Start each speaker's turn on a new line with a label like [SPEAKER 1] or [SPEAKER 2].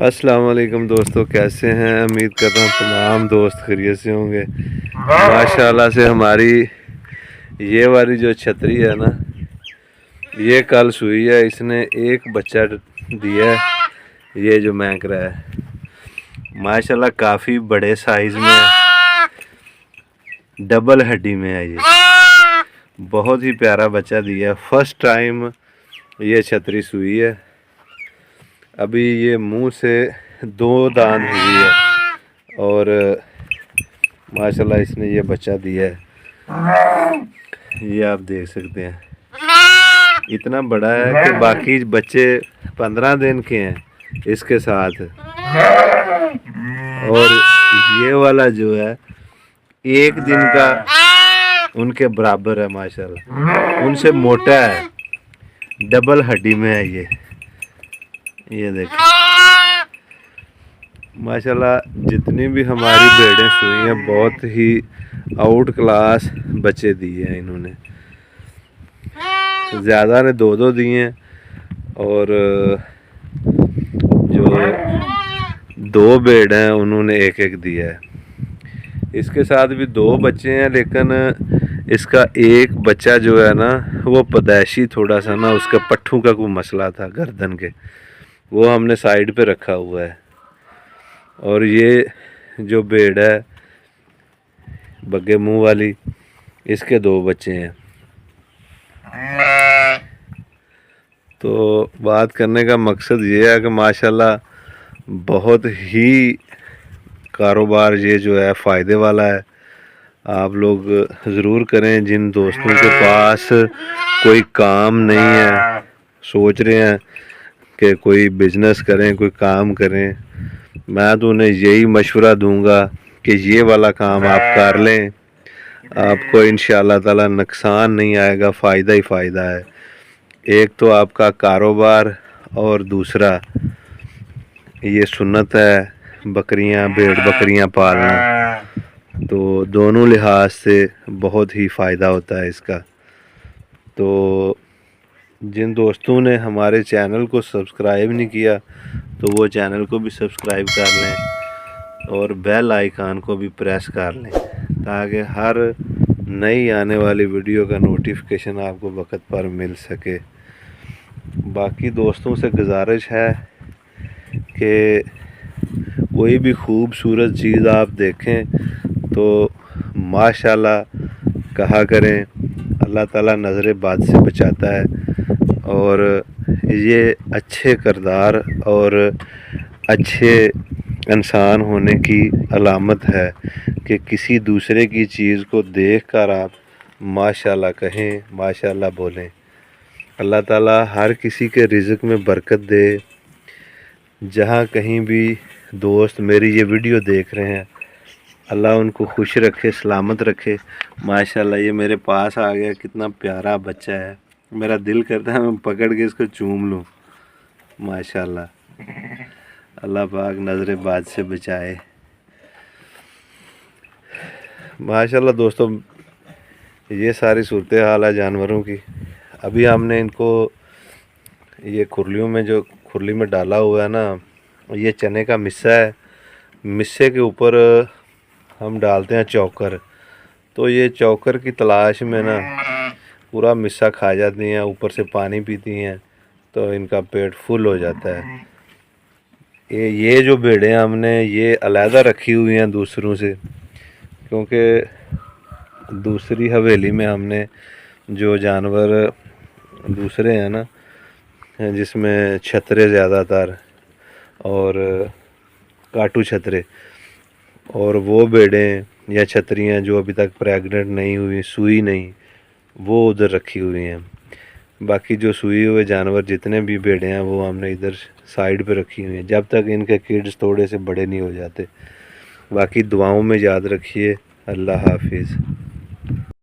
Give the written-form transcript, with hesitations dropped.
[SPEAKER 1] السلام علیکم دوستو، کیسے ہیں؟ امید کرتا ہوں تمام دوست خیریت سے ہوں گے۔ ماشاءاللہ سے ہماری یہ والی جو چھتری ہے نا، یہ کل سوئی ہے، اس نے ایک بچہ دیا ہے، یہ جو مینک رہا ہے ماشاءاللہ کافی بڑے سائز میں ہے، ڈبل ہڈی میں ہے، یہ بہت ہی پیارا بچہ دیا ہے۔ فرسٹ ٹائم یہ چھتری سوئی ہے، ابھی یہ منہ سے 2 داند ہوئی ہے اور ماشاءاللہ اس نے یہ بچہ دیا ہے، یہ آپ دیکھ سکتے ہیں اتنا بڑا ہے کہ باقی بچے 15 دن کے ہیں اس کے ساتھ، اور یہ والا جو ہے 1 دن کا ان کے برابر ہے، ماشاءاللہ ان سے موٹا ہے، ڈبل ہڈی میں ہے یہ دیکھیں ماشاءاللہ جتنی بھی ہماری بھیڑیں سوئی ہیں بہت ہی آؤٹ کلاس بچے دیے ہیں انہوں نے، زیادہ نے 2 دیے ہیں اور جو 2 بھیڑ ہیں انہوں نے 1 دیا ہے۔ اس کے ساتھ بھی 2 بچے ہیں، لیکن اس کا ایک بچہ جو ہے نا وہ پیدائشی تھوڑا سا نا، اس کا پٹھوں کا کوئی مسئلہ تھا گردن کے، وہ ہم نے سائیڈ پہ رکھا ہوا ہے، اور یہ جو بھیڑ ہے بگے منہ والی، اس کے 2 بچے ہیں۔ تو بات کرنے کا مقصد یہ ہے کہ ماشاءاللہ بہت ہی کاروبار یہ جو ہے فائدے والا ہے، آپ لوگ ضرور کریں۔ جن دوستوں کے پاس کوئی کام نہیں ہے، سوچ رہے ہیں کہ کوئی بزنس کریں، کوئی کام کریں، میں تو انہیں یہی مشورہ دوں گا کہ یہ والا کام آپ کر لیں، آپ کو انشاءاللہ تعالی نقصان نہیں آئے گا، فائدہ ہی فائدہ ہے۔ ایک تو آپ کا کاروبار، اور دوسرا یہ سنت ہے بھیڑ بکریاں پالنا، تو دونوں لحاظ سے بہت ہی فائدہ ہوتا ہے اس کا۔ تو جن دوستوں نے ہمارے چینل کو سبسکرائب نہیں کیا تو وہ چینل کو بھی سبسکرائب کر لیں اور بیل آئیکن کو بھی پریس کر لیں، تاکہ ہر نئی آنے والی ویڈیو کا نوٹیفیکیشن آپ کو وقت پر مل سکے۔ باقی دوستوں سے گزارش ہے کہ کوئی بھی خوبصورت چیز آپ دیکھیں تو ماشاءاللہ کہا کریں، اللہ تعالیٰ نظر بد سے بچاتا ہے، اور یہ اچھے کردار اور اچھے انسان ہونے کی علامت ہے کہ کسی دوسرے کی چیز کو دیکھ کر آپ ماشاءاللہ کہیں، ماشاءاللہ بولیں۔ اللہ تعالیٰ ہر کسی کے رزق میں برکت دے۔ جہاں کہیں بھی دوست میری یہ ویڈیو دیکھ رہے ہیں، اللہ ان کو خوش رکھے، سلامت رکھے۔ ماشاءاللہ یہ میرے پاس آ گیا، کتنا پیارا بچہ ہے، میرا دل کرتا ہے میں پکڑ کے اس کو چوم لوں۔ ماشاءاللہ اللہ پاک نظر بد سے بچائے۔ ماشاءاللہ دوستو یہ ساری صورتحال ہے جانوروں کی۔ ابھی ہم نے ان کو یہ کھرلیوں میں، جو کھرلی میں ڈالا ہوا ہے نا، یہ چنے کا مسہ ہے، مسے کے اوپر ہم ڈالتے ہیں چوکر، تو یہ چوکر کی تلاش میں نا پورا مسہ کھا جاتی ہیں، اوپر سے پانی پیتی ہیں، تو ان کا پیٹ فل ہو جاتا ہے۔ یہ جو بھیڑیں ہم نے یہ علیحدہ رکھی ہوئی ہیں دوسروں سے، کیونکہ دوسری حویلی میں ہم نے جو جانور دوسرے ہیں نا، جس میں چھترے زیادہ تر اور کاٹو چھترے، اور وہ بھیڑیں یا چھتریاں جو ابھی تک پریگننٹ نہیں ہوئی، سوئی نہیں، وہ ادھر رکھی ہوئی ہیں۔ باقی جو سوئی ہوئے جانور جتنے بھی بھیڑیں ہیں وہ ہم نے ادھر سائیڈ پہ رکھی ہوئی ہیں، جب تک ان کے کڈز تھوڑے سے بڑے نہیں ہو جاتے۔ باقی دعاؤں میں یاد رکھیے۔ اللہ حافظ۔